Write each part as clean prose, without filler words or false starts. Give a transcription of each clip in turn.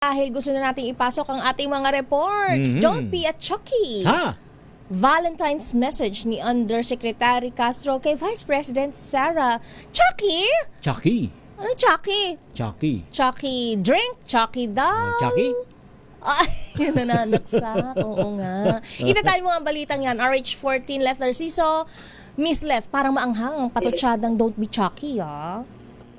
Dahil gusto na nating ipasok ang ating mga reports. Don't be a Chucky. Ha? Valentine's message ni Undersecretary Castro kay Vice President Sara. Chucky? Chucky. Ano Chucky? Chucky. Chucky drink? Chucky daw? Chucky? Ay, nananaksak. Oo nga. Itatal mo ang balitang yan. RH14 left Narciso. Miss Left, parang maanghang ang patutsyadang don't be Chucky, ah.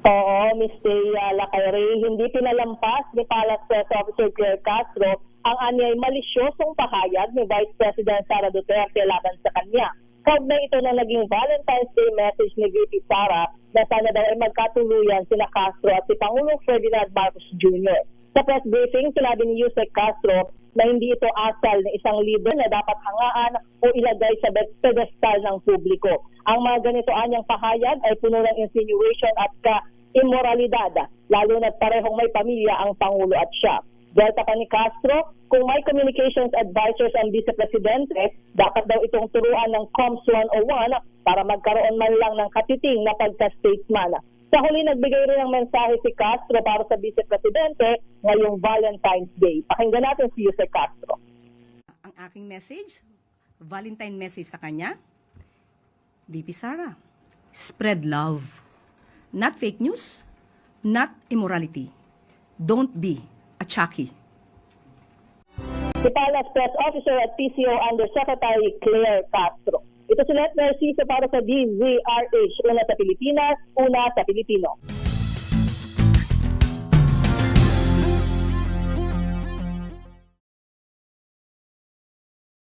Oo, Ms. Thea Lacayre, hindi pinalampas ni Palace Press Officer Claire Castro ang anyay malisyosong pahayag ni Vice President Sara Duterte laban sa kanya. Kaugnay ito na naging Valentine's Day message ni VP Sara na sana daw ay magkatuluyan sina Castro at si Pangulong Ferdinand Marcos Jr. Sa press briefing, sinabi ni Yusek Castro na hindi ito asal ng isang leader na dapat hangaan o ilagay sa pedestal ng publiko. Ang mga ganito anyang pahayag ay puno ng insinuation at immoralidad, lalo na parehong may pamilya ang Pangulo at siya. Delta pa ni Castro, kung may communications advisors ang Vice Presidente, dapat daw itong turuan ng COMS 101 para magkaroon man lang ng katiting na pagka-statesman. Sa huli, nagbigay rin ng mensahe si Castro para sa Vice Presidente ngayong Valentine's Day. Pakinggan natin si Yusek Castro. Ang aking message, Valentine message sa kanya, VP Sara, spread love. Not fake news, not immorality. Don't be a Chucky. Si Palace Press Officer at PCO Undersecretary Claire Castro. Ito si Let Narciso para sa DZRH, una sa Pilipinas, una sa Pilipino.